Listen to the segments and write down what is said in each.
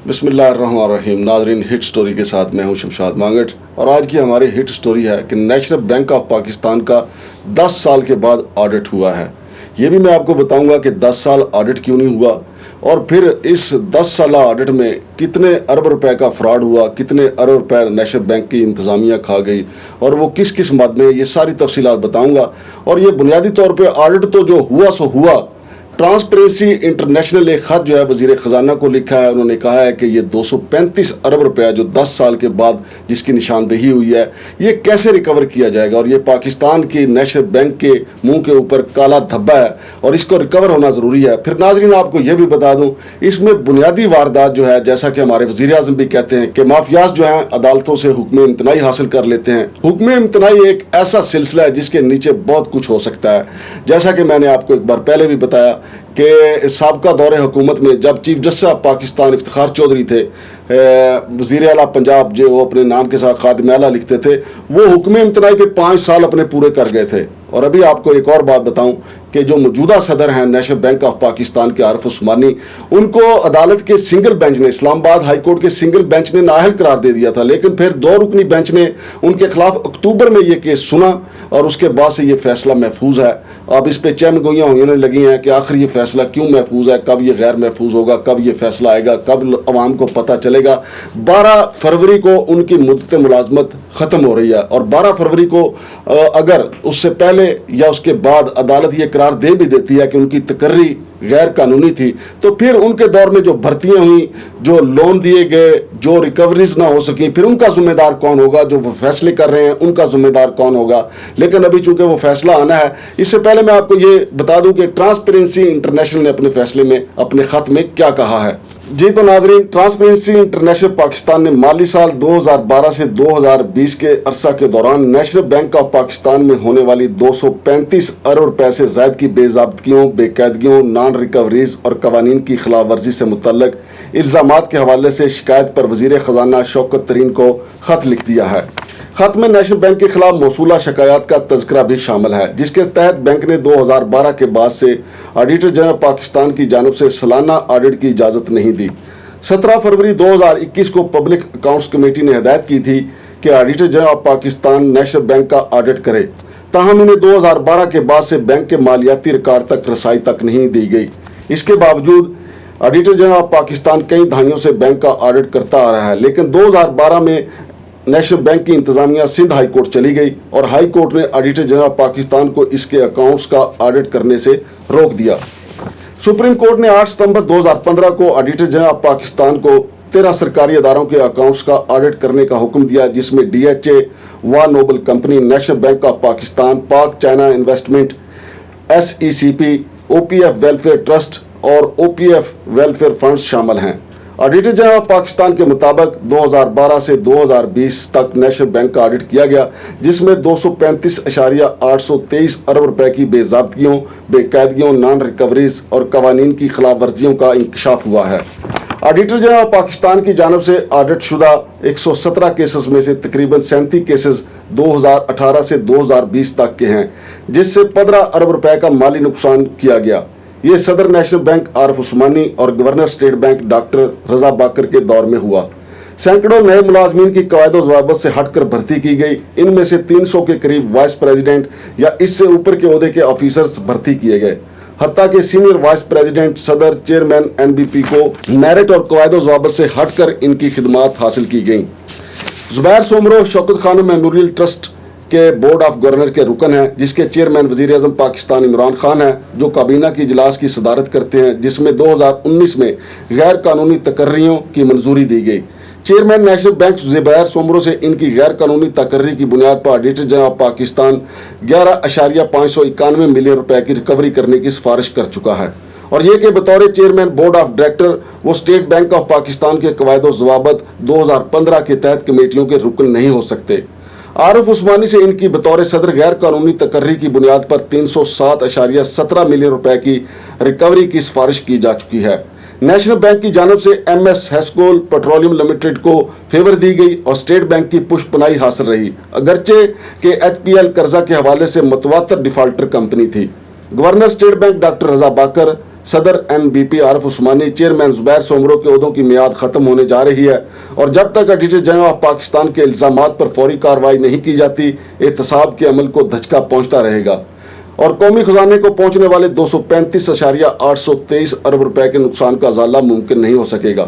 बिस्मिल्लाहिर्रहमानिर्रहीम। नाजरीन, hit story के साथ मैं हूं शमशाद मांगट और आज की हमारी हिट स्टोरी है कि नेशनल बैंक ऑफ पाकिस्तान का 10 साल के बाद ऑडिट हुआ है। ये भी मैं आपको बताऊंगा कि 10 साल ऑडिट क्यों नहीं हुआ और फिर इस 10 साल ऑडिट में कितने अरब रुपए का फ्रॉड हुआ, कितने अरब रुपए नेशनल बैंक की इंतज़ामिया खा गई और वो किस किस मद में, ये सारी तफसीलात बताऊंगा। और ये बुनियादी तौर पे ऑडिट तो जो हुआ सो हुआ। ट्रांसपेरेंसी इंटरनेशनल एक ख़त जो है वज़ीर ख़जाना को लिखा है। उन्होंने कहा है कि ये 235 अरब रुपया जो 10 साल के बाद जिसकी निशानदेही हुई है, ये कैसे रिकवर किया जाएगा। और ये पाकिस्तान की नेशनल बैंक के मुंह के ऊपर काला धब्बा है और इसको रिकवर होना ज़रूरी है। फिर नाजरीन, आपको यह भी बता दूँ, इसमें बुनियादी वारदात जो है, जैसा कि हमारे वज़ीर आज़म भी कहते हैं कि माफियाज जो हैं अदालतों से हुक्म इम्तनाई हासिल कर लेते हैं। हुक्म इम्तनाई एक ऐसा सिलसिला है जिसके नीचे बहुत कुछ हो सकता है। जैसा कि मैंने आपको एक बार पहले भी बताया कि साबका दौरे हुकूमत में जब chief justice of Pakistan Iftikhar Chaudhry थे, वज़ीर आला पंजाब, जो वो अपने नाम के साथ खादिम आला लिखते थे, वो हुक्म इम्तनाई पे 5 साल अपने पूरे कर गए थे। और अभी आपको एक और बात बताऊं कि जो मौजूदा सदर हैं नेशनल बैंक ऑफ पाकिस्तान के आरिफ उस्मानी, उनको अदालत के सिंगल बेंच ने, इस्लामाबाद हाई कोर्ट के सिंगल बेंच ने नाअहल करार दे दिया था। लेकिन फिर 2 रुकनी बेंच ने उनके खिलाफ अक्टूबर में ये केस सुना और उसके बाद से ये फैसला महफूज है। अब इस पे चहमगोइयाँ होने लगी हैं कि आखिर ये फैसला क्यों महफूज है, कब ये गैर महफूज होगा, कब ये फैसला आएगा, कब अवाम को पता चलेगा। 12 फरवरी को उनकी मुद्दत मुलाजमत ख़त्म हो रही है और 12 फरवरी को अगर उससे पहले या उसके बाद अदालत ये करार दे भी देती है कि उनकी तकर्री गैर कानूनी थी, तो फिर उनके दौर में जो भर्तियां हुई, जो लोन दिए गए, जो रिकवरीज ना हो सकी, फिर उनका जिम्मेदार कौन होगा। जो वो फैसले कर रहे हैं उनका जिम्मेदार कौन होगा। लेकिन अभी चूंकि वो फैसला आना है, इससे पहले मैं आपको ये बता दूं कि ट्रांसपेरेंसी इंटरनेशनल ने अपने फैसले में, अपने खत में क्या कहा है। जी तो नाजरीन, ट्रांसपेरेंसी इंटरनेशनल पाकिस्तान ने माली साल 2012 से 2020 के अरसा के दौरान नेशनल बैंक ऑफ पाकिस्तान में होने वाली 235 अरब रुपए से ज़ायद की बेज़ाब्तगियों, बेकायदगियों, नॉन रिकवरीज और कवानीन की खिलाफ वर्जी से मुतल्लक इल्ज़ामात के हवाले से शिकायत पर वज़ीर ख़जाना शौकत तरीन को ख़त लिख दिया है। खत में नेशनल बैंक के खिलाफ मौसूला शिकायत का तज़किरा भी शामिल है, जिसके तहत बैंक ने 2012 के बाद से ऑडिटर जनरल पाकिस्तान की जानिब से सालाना ऑडिट की इजाज़त नहीं दी। 17 फरवरी 2021 को पब्लिक अकाउंट्स कमेटी ने हिदायत की थी कि auditor general Pakistan national bank का ऑडिट करे। ताहम इन्हें 2012 के बाद से बैंक के मालियाती रिकॉर्ड तक रसाई तक नहीं दी गई। इसके बावजूद ऑडिटर जनरल पाकिस्तान कई दहाइयों से बैंक का ऑडिट करता आ रहा है। लेकिन 2012 में नेशनल बैंक की इंतजामिया सिंध हाई कोर्ट चली गई और हाई कोर्ट ने ऑडिटर जनरल पाकिस्तान को इसके अकाउंट्स का ऑडिट करने से रोक दिया। सुप्रीम कोर्ट ने 8 सितंबर 2015 को ऑडिटर जनरल पाकिस्तान को 13 सरकारी अदारों के अकाउंट्स का ऑडिट करने का हुक्म दिया, जिसमें DHA, वाह noble company, national bank of Pakistan, Pak China investment, SECP, OPF welfare trust और OPF वेलफेयर फंड शामिल हैं। ऑडिटर जनरल पाकिस्तान के मुताबिक 2012 से 2020 तक नेशनल बैंक का ऑडिट किया गया, जिसमें 235.823 अरब रुपए की बेज़ाब्तगियों, बेकायदगियों, नॉन रिकवरीज और कवानीन की खिलाफ वर्जियों का इंकशाफ हुआ है। ऑडिटर जनरल पाकिस्तान की जानिब से ऑडिट शुदा 117 केसेस में से तकरीबन 37 केसेस 2018 से 2020 तक के हैं, जिससे 15 अरब रुपए का माली नुकसान किया गया। ये सदर नेशनल बैंक आरिफ उस्मानी और गवर्नर स्टेट बैंक डॉक्टर रजा बाकर के दौर में हुआ। सैकड़ों नए मुलाजमीन की कवायद ज़वाबित से हटकर भर्ती की गई। इनमें से 300 के करीब वाइस प्रेसिडेंट या इससे ऊपर के ओहदे के ऑफिसर्स भर्ती किए गए। हत्ता के सीनियर वाइस प्रेसिडेंट, सदर, चेयरमैन NBP को मेरिट और कवायद ज़वाबित से हटकर इनकी खिदमात हासिल की गई। जुबैर सोमरो शौकत खान मेमोरियल ट्रस्ट के बोर्ड ऑफ गवर्नर के रुकन हैं, जिसके चेयरमैन वज़ीर आज़म पाकिस्तान इमरान खान हैं, जो काबीना की इजलास की सदारत करते हैं, जिसमें 2019 में गैर कानूनी तकर्रियों की मंजूरी दी गई। Chairman national bank Zubair Soomro से इनकी गैर कानूनी तकर्री की बुनियाद पर ऑडिटर जनरल पाकिस्तान 11.591 मिलियन रुपए की रिकवरी करने की सिफारिश कर चुका है और ये कि बतौर चेयरमैन बोर्ड ऑफ डायरेक्टर वो स्टेट बैंक ऑफ पाकिस्तान के कवायद ज़वाबित 2015 के तहत कमेटियों के रुकन नहीं हो सकते। आरिफ उस्मानी से इनकी बतौर सदर गैर कानूनी तकर्री की बुनियाद पर 307.17 मिलियन रुपए की रिकवरी की सिफारिश की जा चुकी है। नेशनल बैंक की जानिब से MS हेस्कोल पेट्रोलियम लिमिटेड को फेवर दी गई और स्टेट बैंक की पुष्पनाई हासिल रही, अगरचे के HPL कर्जा के हवाले से मुतवातर डिफाल्टर कंपनी थी। गवर्नर स्टेट बैंक डॉक्टर रजा बाकर, صدر NBP عارف عثمانی، چیئرمین زبیر سومرو کے عہدوں کی میعاد ختم ہونے جا رہی ہے اور جب تک آڈیٹر جنرل آف پاکستان کے الزامات پر فوری کارروائی نہیں کی جاتی احتساب کے عمل کو دھچکا پہنچتا رہے گا اور قومی خزانے کو پہنچنے والے 235.823 ارب روپے کے نقصان کا ازالہ ممکن نہیں ہو سکے گا۔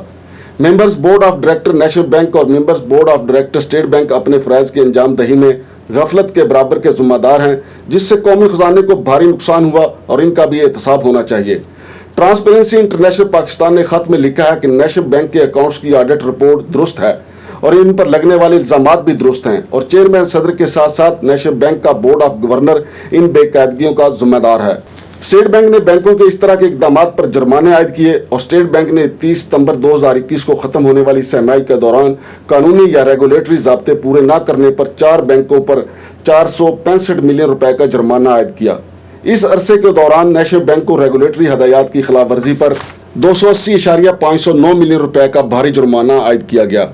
Members board of director national bank اور members board of director state bank اپنے فرائض کی انجام دہی میں غفلت کے برابر کے ذمہ دار ہیں، جس سے قومی خزانے کو بھاری نقصان ہوا اور ان کا بھی احتساب ہونا چاہیے۔ ٹرانسپیرنسی انٹرنیشنل پاکستان نے خط میں لکھا ہے کہ نیشنل بینک کے اکاؤنٹس کی آڈٹ رپورٹ درست ہے اور ان پر لگنے والے الزامات بھی درست ہیں اور چیئرمین صدر کے ساتھ ساتھ نیشنل بینک کا بورڈ آف گورنر ان بے قاعدگیوں کا ذمہ دار ہے۔ اسٹیٹ بینک نے بینکوں کے اس طرح کے اقدامات پر جرمانے عائد کیے اور اسٹیٹ بینک نے 30 ستمبر 2021 کو ختم ہونے والی سرمائی کے دوران قانونی یا ریگولیٹری ضابطے پورے نہ کرنے پر 4 بینکوں پر 465 ملین روپے کا جرمانہ عائد کیا۔ اس عرصے کے دوران نیشنل بینک کو ریگولیٹری ہدایات کی خلاف ورزی پر 280.509 ملین روپے کا بھاری جرمانہ عائد کیا گیا۔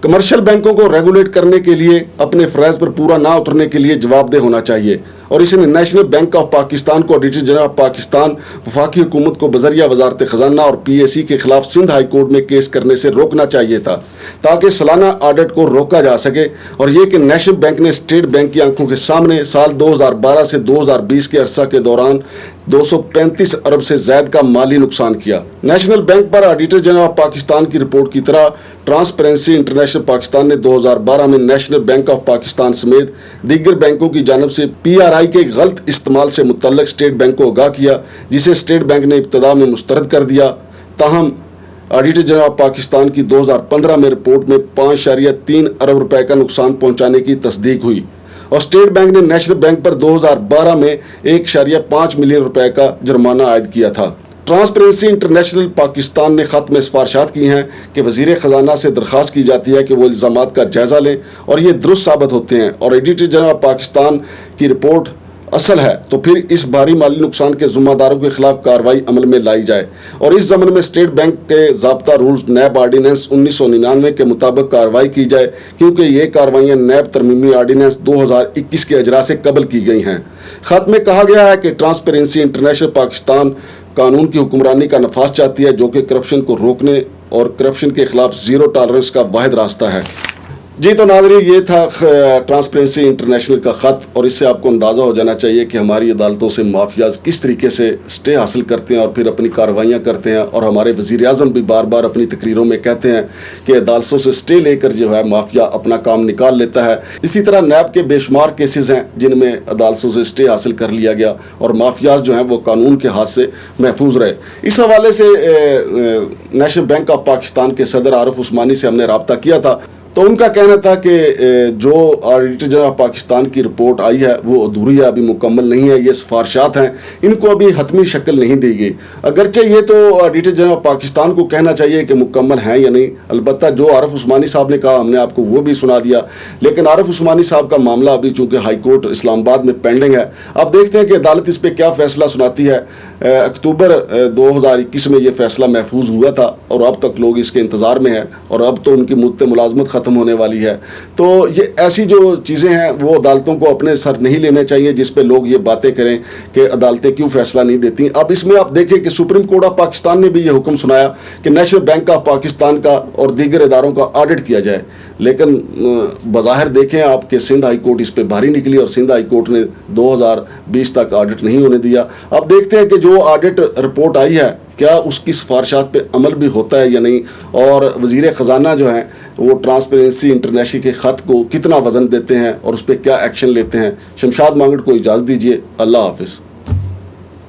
کمرشل بینکوں کو ریگولیٹ کرنے کے لیے اپنے فرائض پر پورا نہ اترنے کے لیے جواب دہ ہونا چاہیے اور اس نے نیشنل بینک آف پاکستان کو آڈیٹر جنرل آف پاکستان، وفاقی حکومت کو بذریعہ وزارت خزانہ اور PAC کے خلاف سندھ ہائی کورٹ میں کیس کرنے سے روکنا چاہیے تھا تاکہ سالانہ آڈٹ کو روکا جا سکے اور یہ کہ نیشنل بینک نے اسٹیٹ بینک کی آنکھوں کے سامنے سال 2012 سے 2020 کے عرصہ کے دوران 235 ارب سے زائد کا مالی نقصان کیا۔ National bank per auditor general of Pakistan کی رپورٹ کی طرح ٹرانسپیرنسی انٹرنیشنل پاکستان نے 2012 میں نیشنل بینک آف پاکستان سمیت دیگر بینکوں کی جانب سے PRI کے غلط استعمال سے متعلق اسٹیٹ بینک کو آگاہ کیا، جسے اسٹیٹ بینک نے ابتدا میں مسترد کر دیا۔ تاہم آڈیٹر جنرل آف پاکستان کی 2015 میں رپورٹ میں 5.3 ارب روپے کا نقصان پہنچانے کی تصدیق ہوئی اور اسٹیٹ بینک نے نیشنل بینک پر 2012 میں 1.5 ملین روپے کا جرمانہ عائد کیا تھا۔ ٹرانسپیرنسی انٹرنیشنل پاکستان نے خط میں سفارشات کی ہیں کہ وزیر خزانہ سے درخواست کی جاتی ہے کہ وہ الزامات کا جائزہ لیں اور یہ درست ثابت ہوتے ہیں اور آڈیٹر جنرل آف پاکستان کی رپورٹ اصل ہے تو پھر اس بھاری مالی نقصان کے ذمہ داروں کے خلاف کارروائی عمل میں لائی جائے اور اس ضمن میں اسٹیٹ بینک کے ضابطہ رولز نیب آرڈیننس 1999 کے مطابق کارروائی کی جائے، کیونکہ یہ کارروائیاں نیب ترمیمی آرڈیننس 2021 کے اجرا سے قبل کی گئی ہیں۔ خط میں کہا گیا ہے کہ ٹرانسپیرنسی انٹرنیشنل پاکستان قانون کی حکمرانی کا نفاذ چاہتی ہے جو کہ کرپشن کو روکنے اور کرپشن کے خلاف زیرو ٹالرنس کا واحد راستہ ہے۔ جی تو ناظرین، یہ تھا ٹرانسپیرنسی انٹرنیشنل کا خط اور اس سے آپ کو اندازہ ہو جانا چاہیے کہ ہماری عدالتوں سے مافیاز کس طریقے سے سٹے حاصل کرتے ہیں اور پھر اپنی کارروائیاں کرتے ہیں اور ہمارے وزیر اعظم بھی بار بار اپنی تقریروں میں کہتے ہیں کہ عدالتوں سے سٹے لے کر جو ہے مافیا اپنا کام نکال لیتا ہے۔ اسی طرح نیب کے بے شمار کیسز ہیں جن میں عدالتوں سے سٹے حاصل کر لیا گیا اور مافیاز جو ہیں وہ قانون کے ہاتھ سے محفوظ رہے۔ اس حوالے سے نیشنل بینک آف پاکستان کے صدر عارف عثمانی سے ہم نے رابطہ کیا تھا تو ان کا کہنا تھا کہ جو آڈیٹر جنرل آف پاکستان کی رپورٹ آئی ہے وہ ادھوری ہے، ابھی مکمل نہیں ہے، یہ سفارشات ہیں، ان کو ابھی حتمی شکل نہیں دی گئی۔ اگرچہ یہ تو آڈیٹر جنرل آف پاکستان کو کہنا چاہیے کہ مکمل ہیں یا نہیں، البتہ جو عارف عثمانی صاحب نے کہا ہم نے آپ کو وہ بھی سنا دیا، لیکن عارف عثمانی صاحب کا معاملہ ابھی چونکہ ہائی کورٹ اسلام آباد میں پینڈنگ ہے، اب دیکھتے ہیں کہ عدالت اس پہ کیا فیصلہ سناتی ہے۔ اکتوبر 2021 میں یہ فیصلہ محفوظ ہوا تھا اور اب تک لوگ اس کے انتظار میں ہیں اور اب تو ان کی مدت ملازمت ختم ہونے والی ہے۔ تو یہ ایسی جو چیزیں ہیں وہ عدالتوں کو اپنے سر نہیں لینے چاہیے جس پہ لوگ یہ باتیں کریں کہ عدالتیں کیوں فیصلہ نہیں دیتی۔ اب اس میں آپ دیکھیں کہ سپریم کورٹ آف پاکستان نے بھی یہ حکم سنایا کہ نیشنل بینک آف پاکستان کا اور دیگر اداروں کا آڈٹ کیا جائے، لیکن بظاہر دیکھیں آپ کہ سندھ ہائی کورٹ اس پہ بھاری نکلی اور سندھ ہائی کورٹ نے 2020 تک آڈٹ نہیں ہونے دیا۔ اب دیکھتے ہیں کہ جو آڈٹ رپورٹ آئی ہے کیا اس کی سفارشات پہ عمل بھی ہوتا ہے یا نہیں، اور وزیر خزانہ جو ہیں وہ ٹرانسپیرنسی انٹرنیشنل کے خط کو کتنا وزن دیتے ہیں اور اس پہ کیا ایکشن لیتے ہیں۔ شمشاد مانگڑ کو اجازت دیجیے، اللہ حافظ۔